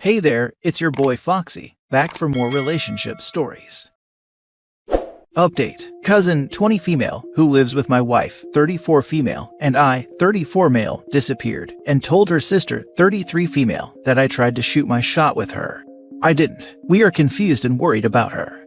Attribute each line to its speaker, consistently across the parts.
Speaker 1: Hey there, it's your boy Foxy, back for more relationship stories. Update. Cousin, 20 female, who lives with my wife, 34 female, and I, 34 male, disappeared, and told her sister, 33 female, that I tried to shoot my shot with her. I didn't. We are confused and worried about her.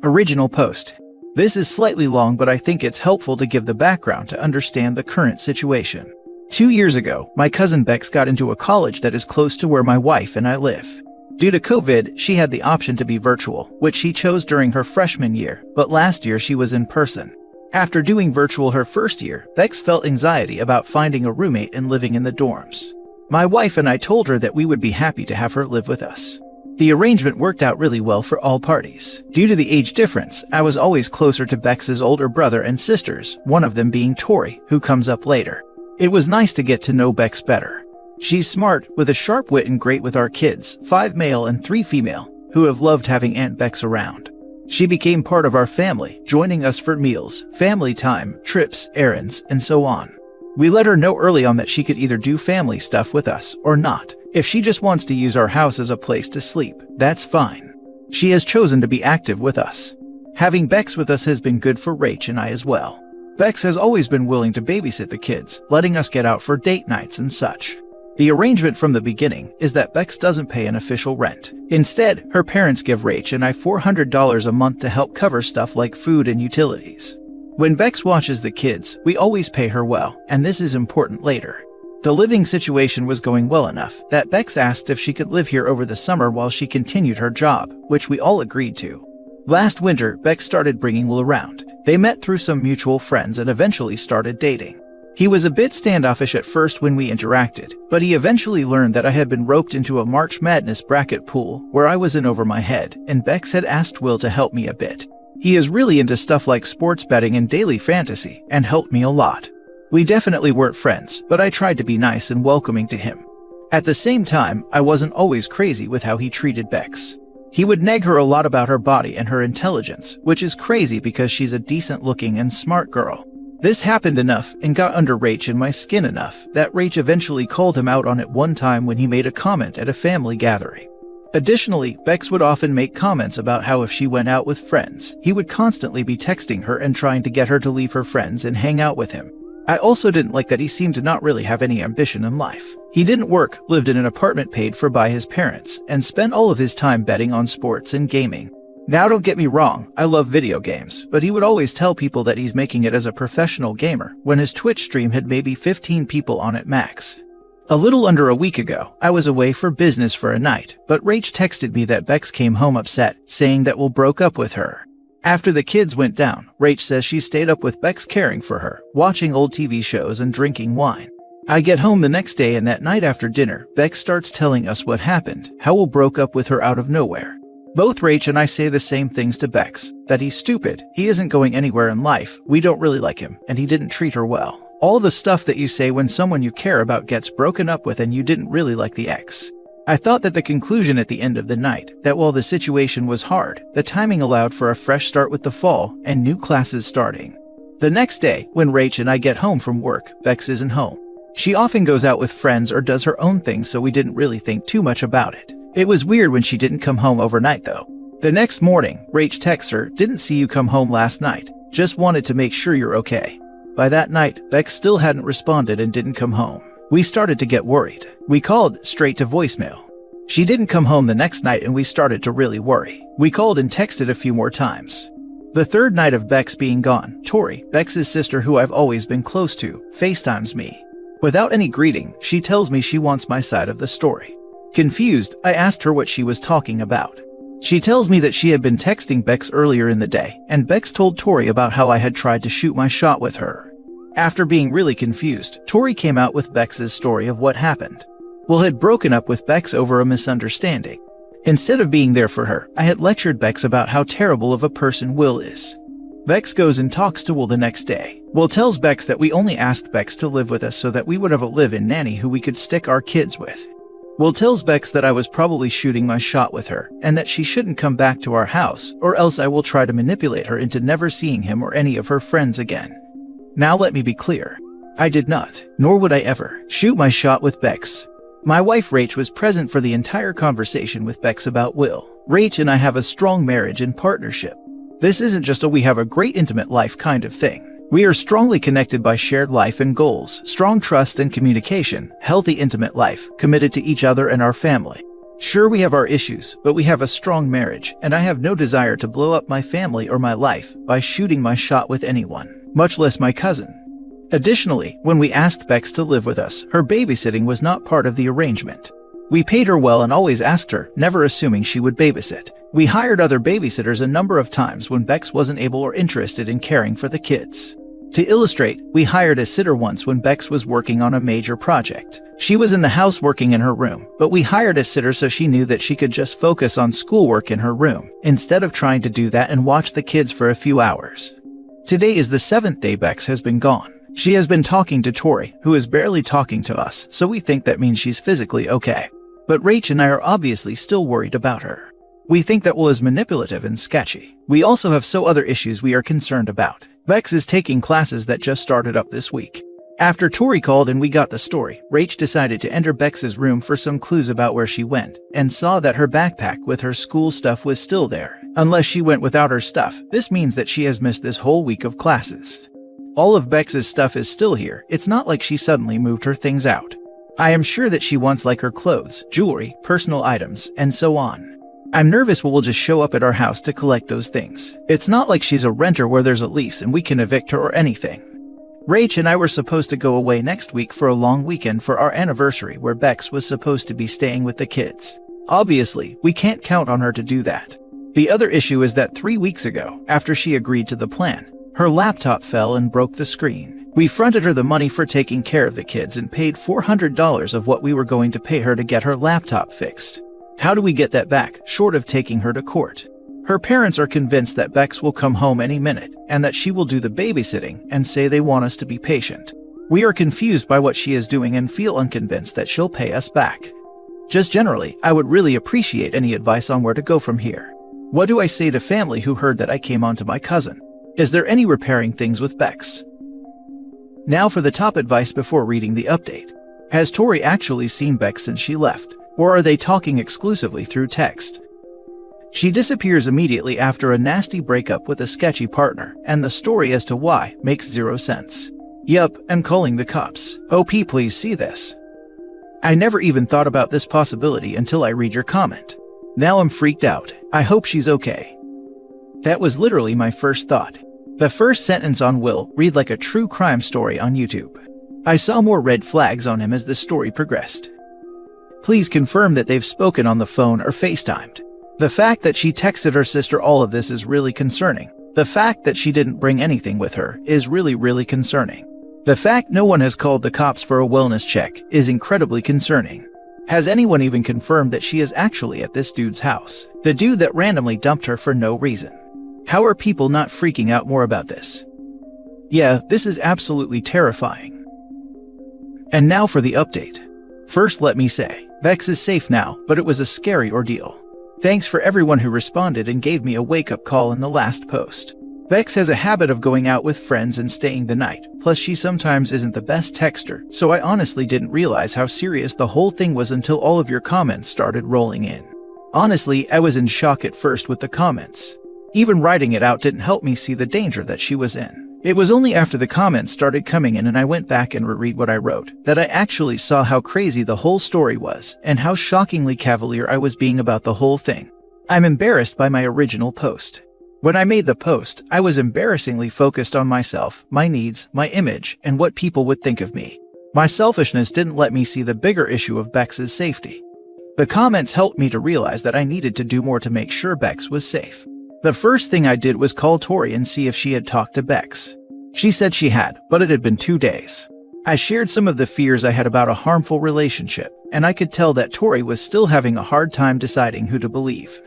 Speaker 1: Original post. This is slightly long, but I think it's helpful to give the background to understand the current situation. 2 years ago, my cousin Bex got into a college that is close to where my wife and I live. Due to COVID, she had the option to be virtual, which she chose during her freshman year, but last year she was in person. After doing virtual her first year, Bex felt anxiety about finding a roommate and living in the dorms. My wife and I told her that we would be happy to have her live with us. The arrangement worked out really well for all parties. Due to the age difference, I was always closer to Bex's older brother and sisters, one of them being Tori, who comes up later. It was nice to get to know Bex better. She's smart, with a sharp wit and great with our kids, 5 male and 3 female, who have loved having Aunt Bex around. She became part of our family, joining us for meals, family time, trips, errands, and so on. We let her know early on that she could either do family stuff with us or not. If she just wants to use our house as a place to sleep, that's fine. She has chosen to be active with us. Having Bex with us has been good for Rach and I as well. Bex has always been willing to babysit the kids, letting us get out for date nights and such. The arrangement from the beginning is that Bex doesn't pay an official rent. Instead, her parents give Rach and I $400 a month to help cover stuff like food and utilities. When Bex watches the kids, we always pay her well, and this is important later. The living situation was going well enough that Bex asked if she could live here over the summer while she continued her job, which we all agreed to. Last winter, Bex started bringing Will around. They met through some mutual friends and eventually started dating. He was a bit standoffish at first when we interacted, but he eventually learned that I had been roped into a March Madness bracket pool where I was in over my head, and Bex had asked Will to help me a bit. He is really into stuff like sports betting and daily fantasy, and helped me a lot. We definitely weren't friends, but I tried to be nice and welcoming to him. At the same time, I wasn't always crazy with how he treated Bex. He would nag her a lot about her body and her intelligence, which is crazy because she's a decent-looking and smart girl. This happened enough and got under Rach and my skin enough that Rach eventually called him out on it one time when he made a comment at a family gathering. Additionally, Bex would often make comments about how if she went out with friends, he would constantly be texting her and trying to get her to leave her friends and hang out with him. I also didn't like that he seemed to not really have any ambition in life. He didn't work, lived in an apartment paid for by his parents, and spent all of his time betting on sports and gaming. Now don't get me wrong, I love video games, but he would always tell people that he's making it as a professional gamer when his Twitch stream had maybe 15 people on it max. A little under a week ago, I was away for business for a night, but Rach texted me that Bex came home upset, saying that Will broke up with her. After the kids went down, Rach says she stayed up with Bex caring for her, watching old TV shows and drinking wine. I get home the next day, and that night after dinner, Bex starts telling us what happened, how Will broke up with her out of nowhere. Both Rach and I say the same things to Bex, that he's stupid, he isn't going anywhere in life, we don't really like him, and he didn't treat her well. All the stuff that you say when someone you care about gets broken up with and you didn't really like the ex. I thought that the conclusion at the end of the night, that while the situation was hard, the timing allowed for a fresh start with the fall and new classes starting. The next day, when Rach and I get home from work, Bex isn't home. She often goes out with friends or does her own thing, so we didn't really think too much about it. It was weird when she didn't come home overnight though. The next morning, Rach texts her, "Didn't see you come home last night. Just wanted to make sure you're okay." By that night, Bex still hadn't responded and didn't come home. We started to get worried. We called straight to voicemail. She didn't come home the next night and we started to really worry. We called and texted a few more times. The third night of Bex being gone, Tori, Bex's sister who I've always been close to, FaceTimes me. Without any greeting, she tells me she wants my side of the story. Confused, I asked her what she was talking about. She tells me that she had been texting Bex earlier in the day, and Bex told Tori about how I had tried to shoot my shot with her. After being really confused, Tori came out with Bex's story of what happened. Will had broken up with Bex over a misunderstanding. Instead of being there for her, I had lectured Bex about how terrible of a person Will is. Bex goes and talks to Will the next day. Will tells Bex that we only asked Bex to live with us so that we would have a live-in nanny who we could stick our kids with. Will tells Bex that I was probably shooting my shot with her, and that she shouldn't come back to our house, or else I will try to manipulate her into never seeing him or any of her friends again. Now let me be clear. I did not, nor would I ever, shoot my shot with Bex. My wife Rach was present for the entire conversation with Bex about Will. Rach and I have a strong marriage and partnership. This isn't just a we have a great intimate life kind of thing. We are strongly connected by shared life and goals, strong trust and communication, healthy intimate life, committed to each other and our family. Sure, we have our issues, but we have a strong marriage, and I have no desire to blow up my family or my life by shooting my shot with anyone, much less my cousin. Additionally, when we asked Bex to live with us, her babysitting was not part of the arrangement. We paid her well and always asked her, never assuming she would babysit. We hired other babysitters a number of times when Bex wasn't able or interested in caring for the kids. To illustrate, we hired a sitter once when Bex was working on a major project. She was in the house working in her room, but we hired a sitter so she knew that she could just focus on schoolwork in her room, instead of trying to do that and watch the kids for a few hours. Today is the 7th day Bex has been gone. She has been talking to Tori, who is barely talking to us, so we think that means she's physically okay. But Rach and I are obviously still worried about her. We think that Will is manipulative and sketchy. We also have other issues we are concerned about. Bex is taking classes that just started up this week. After Tori called and we got the story, Rach decided to enter Bex's room for some clues about where she went, and saw that her backpack with her school stuff was still there. Unless she went without her stuff, this means that she has missed this whole week of classes. All of Bex's stuff is still here. It's not like she suddenly moved her things out. I am sure that she wants like her clothes, jewelry, personal items, and so on. I'm nervous Will just show up at our house to collect those things. It's not like she's a renter where there's a lease and we can evict her or anything. Rach and I were supposed to go away next week for a long weekend for our anniversary where Bex was supposed to be staying with the kids. Obviously, we can't count on her to do that. The other issue is that 3 weeks ago, after she agreed to the plan, her laptop fell and broke the screen. We fronted her the money for taking care of the kids and paid $400 of what we were going to pay her to get her laptop fixed. How do we get that back, short of taking her to court? Her parents are convinced that Bex will come home any minute and that she will do the babysitting and say they want us to be patient. We are confused by what she is doing and feel unconvinced that she'll pay us back. Just generally, I would really appreciate any advice on where to go from here. What do I say to family who heard that I came on to my cousin? Is there any repairing things with Bex? Now for the top advice before reading the update. Has Tori actually seen Bex since she left, or are they talking exclusively through text? She disappears immediately after a nasty breakup with a sketchy partner, and the story as to why makes zero sense. Yup, I'm calling the cops. OP, please see this. I never even thought about this possibility until I read your comment. Now I'm freaked out. I hope she's okay. That was literally my first thought. The first sentence on Will read like a true crime story on YouTube. I saw more red flags on him as the story progressed. Please confirm that they've spoken on the phone or FaceTimed. The fact that she texted her sister all of this is really concerning. The fact that she didn't bring anything with her is really concerning. The fact no one has called the cops for a wellness check is incredibly concerning. Has anyone even confirmed that she is actually at this dude's house? The dude that randomly dumped her for no reason. How are people not freaking out more about this? Yeah, this is absolutely terrifying. And now for the update. First, let me say, Bex is safe now, but it was a scary ordeal. Thanks for everyone who responded and gave me a wake-up call in the last post. Bex has a habit of going out with friends and staying the night, plus she sometimes isn't the best texter, so I honestly didn't realize how serious the whole thing was until all of your comments started rolling in. Honestly, I was in shock at first with the comments. Even writing it out didn't help me see the danger that she was in. It was only after the comments started coming in and I went back and reread what I wrote that I actually saw how crazy the whole story was and how shockingly cavalier I was being about the whole thing. I'm embarrassed by my original post. When I made the post, I was embarrassingly focused on myself, my needs, my image, and what people would think of me. My selfishness didn't let me see the bigger issue of Bex's safety. The comments helped me to realize that I needed to do more to make sure Bex was safe. The first thing I did was call Tori and see if she had talked to Bex. She said she had, but it had been 2 days. I shared some of the fears I had about a harmful relationship, and I could tell that Tori was still having a hard time deciding who to believe.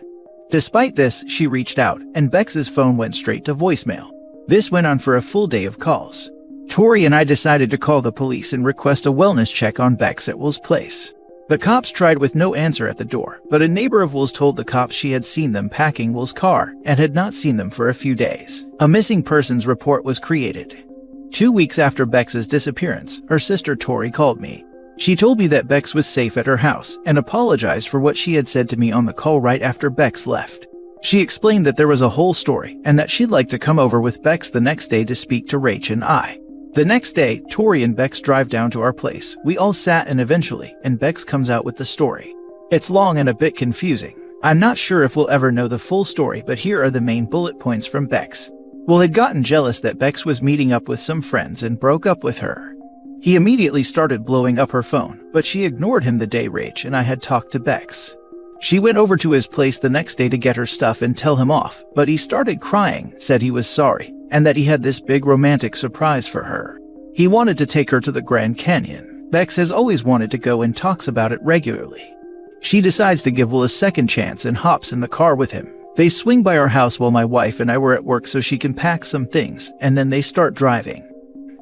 Speaker 1: Despite this, she reached out, and Bex's phone went straight to voicemail. This went on for a full day of calls. Tori and I decided to call the police and request a wellness check on Bex at Will's place. The cops tried with no answer at the door, but a neighbor of Will's told the cops she had seen them packing Will's car and had not seen them for a few days. A missing persons report was created. 2 weeks after Bex's disappearance, her sister Tori called me. She told me that Bex was safe at her house and apologized for what she had said to me on the call right after Bex left. She explained that there was a whole story and that she'd like to come over with Bex the next day to speak to Rach and I. The next day, Tori and Bex drive down to our place. We all sat and eventually, Bex comes out with the story. It's long and a bit confusing. I'm not sure if we'll ever know the full story, but here are the main bullet points from Bex. Will had gotten jealous that Bex was meeting up with some friends and broke up with her. He immediately started blowing up her phone, but she ignored him the day Rach and I had talked to Bex. She went over to his place the next day to get her stuff and tell him off, but he started crying, said he was sorry, and that he had this big romantic surprise for her. He wanted to take her to the Grand Canyon. Bex has always wanted to go and talks about it regularly. She decides to give Will a second chance and hops in the car with him. They swing by our house while my wife and I were at work so she can pack some things, and then they start driving.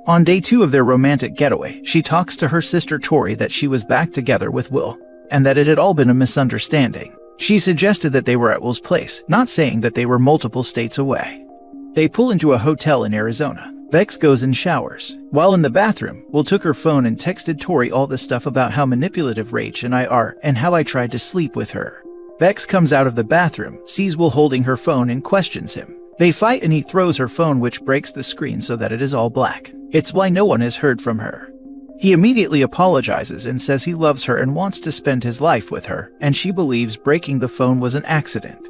Speaker 1: On day 2 of their romantic getaway, she talks to her sister Tori that she was back together with Will, and that it had all been a misunderstanding. She suggested that they were at Will's place, not saying that they were multiple states away. They pull into a hotel in Arizona. Bex goes and showers. While in the bathroom, Will took her phone and texted Tori all the stuff about how manipulative Rach and I are and how I tried to sleep with her. Bex comes out of the bathroom, sees Will holding her phone and questions him. They fight and he throws her phone, which breaks the screen so that it is all black. It's why no one has heard from her. He immediately apologizes and says he loves her and wants to spend his life with her, and she believes breaking the phone was an accident.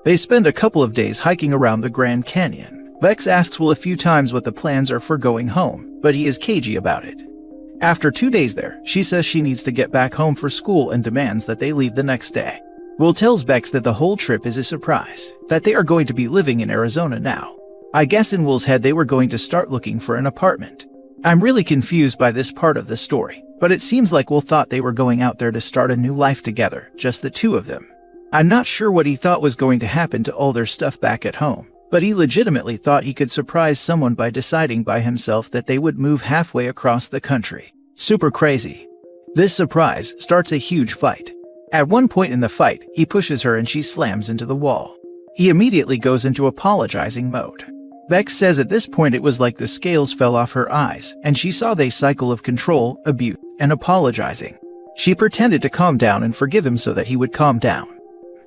Speaker 1: They spend a couple of days hiking around the Grand Canyon. Bex asks Will a few times what the plans are for going home, but he is cagey about it. After 2 days there, she says she needs to get back home for school and demands that they leave the next day. Will tells Bex that the whole trip is a surprise, that they are going to be living in Arizona now. I guess in Will's head they were going to start looking for an apartment. I'm really confused by this part of the story, but it seems like Will thought they were going out there to start a new life together, just the two of them. I'm not sure what he thought was going to happen to all their stuff back at home, but he legitimately thought he could surprise someone by deciding by himself that they would move halfway across the country. Super crazy. This surprise starts a huge fight. At one point in the fight, he pushes her and she slams into the wall. He immediately goes into apologizing mode. Bex says at this point it was like the scales fell off her eyes, and she saw the cycle of control, abuse, and apologizing. She pretended to calm down and forgive him so that he would calm down.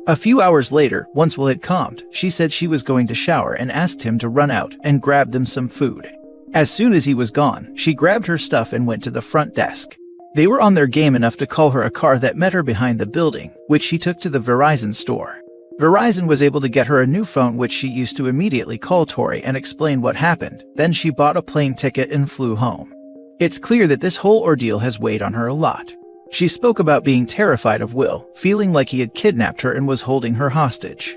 Speaker 1: A few hours later, once Will had calmed, she said she was going to shower and asked him to run out and grab them some food. As soon as he was gone, she grabbed her stuff and went to the front desk. They were on their game enough to call her a car that met her behind the building, which she took to the Verizon store. Verizon was able to get her a new phone, which she used to immediately call Tori and explain what happened. Then she bought a plane ticket and flew home. It's clear that this whole ordeal has weighed on her a lot. She spoke about being terrified of Will, feeling like he had kidnapped her and was holding her hostage.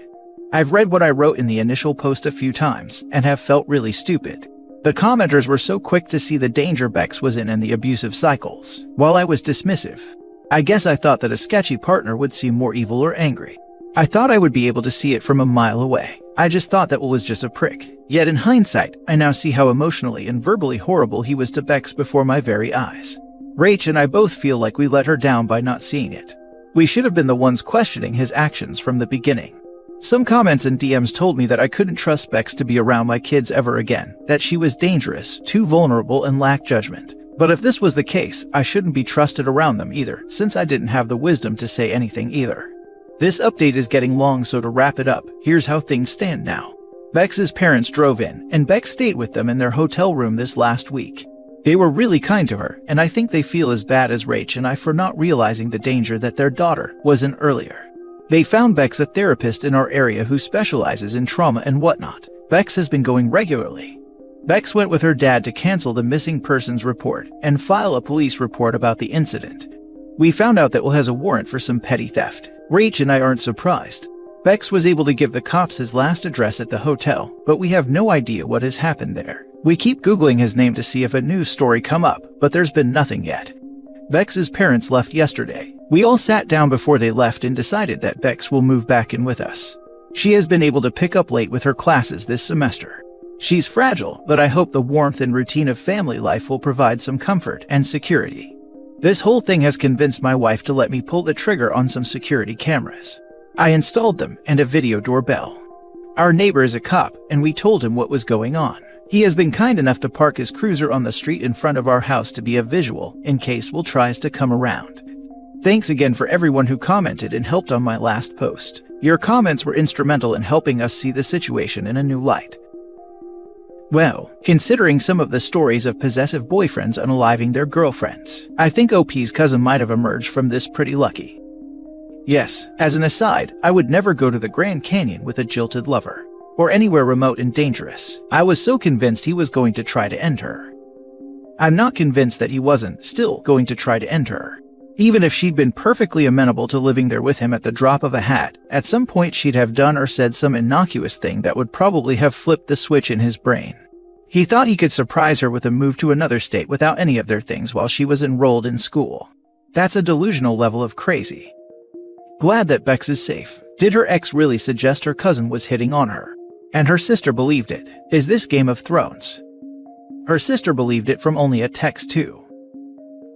Speaker 1: I've read what I wrote in the initial post a few times and have felt really stupid. The commenters were so quick to see the danger Bex was in and the abusive cycles, while I was dismissive. I guess I thought that a sketchy partner would seem more evil or angry. I thought I would be able to see it from a mile away. I just thought that Will was just a prick. Yet in hindsight, I now see how emotionally and verbally horrible he was to Bex before my very eyes. Rach and I both feel like we let her down by not seeing it. We should have been the ones questioning his actions from the beginning. Some comments and DMs told me that I couldn't trust Bex to be around my kids ever again, that she was dangerous, too vulnerable, and lacked judgment. But if this was the case, I shouldn't be trusted around them either, since I didn't have the wisdom to say anything either. This update is getting long, so to wrap it up, here's how things stand now. Bex's parents drove in, and Bex stayed with them in their hotel room this last week. They were really kind to her, and I think they feel as bad as Rach and I for not realizing the danger that their daughter was in earlier. They found Bex a therapist in our area who specializes in trauma and whatnot. Bex has been going regularly. Bex went with her dad to cancel the missing persons report and file a police report about the incident. We found out that Will has a warrant for some petty theft. Rach and I aren't surprised. Bex was able to give the cops his last address at the hotel, but we have no idea what has happened there. We keep Googling his name to see if a news story come up, but there's been nothing yet. Bex's parents left yesterday. We all sat down before they left and decided that Bex will move back in with us. She has been able to pick up late with her classes this semester. She's fragile, but I hope the warmth and routine of family life will provide some comfort and security. This whole thing has convinced my wife to let me pull the trigger on some security cameras. I installed them and a video doorbell. Our neighbor is a cop, and we told him what was going on. He has been kind enough to park his cruiser on the street in front of our house to be a visual in case Will tries to come around. Thanks again for everyone who commented and helped on my last post. Your comments were instrumental in helping us see the situation in a new light. Well, considering some of the stories of possessive boyfriends unaliving their girlfriends, I think OP's cousin might have emerged from this pretty lucky. Yes, as an aside, I would never go to the Grand Canyon with a jilted lover, or anywhere remote and dangerous. I was so convinced he was going to try to end her. I'm not convinced that he wasn't still going to try to end her. Even if she'd been perfectly amenable to living there with him at the drop of a hat, at some point she'd have done or said some innocuous thing that would probably have flipped the switch in his brain. He thought he could surprise her with a move to another state without any of their things while she was enrolled in school. That's a delusional level of crazy. Glad that Bex is safe. Did her ex really suggest her cousin was hitting on her? And her sister believed it. Is this Game of Thrones? Her sister believed it from only a text too.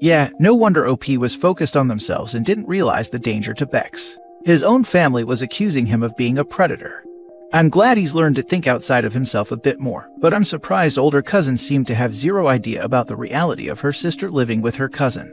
Speaker 1: Yeah, no wonder OP was focused on themselves and didn't realize the danger to Bex. His own family was accusing him of being a predator. I'm glad he's learned to think outside of himself a bit more, but I'm surprised older cousins seem to have zero idea about the reality of her sister living with her cousin.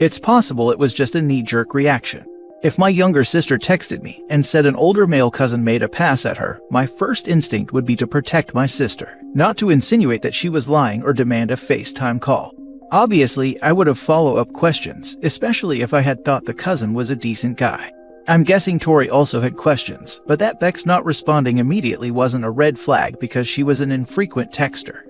Speaker 1: It's possible it was just a knee-jerk reaction. If my younger sister texted me and said an older male cousin made a pass at her, my first instinct would be to protect my sister, not to insinuate that she was lying or demand a FaceTime call. Obviously, I would have follow-up questions, especially if I had thought the cousin was a decent guy. I'm guessing Tori also had questions, but that Bex not responding immediately wasn't a red flag because she was an infrequent texter.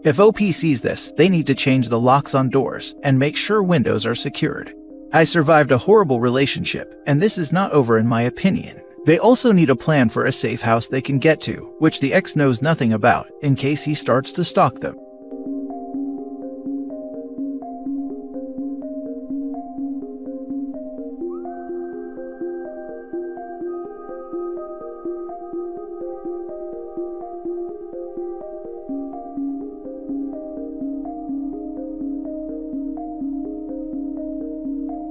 Speaker 1: If OP sees this, they need to change the locks on doors and make sure windows are secured. I survived a horrible relationship, and this is not over in my opinion. They also need a plan for a safe house they can get to, which the ex knows nothing about, in case he starts to stalk them.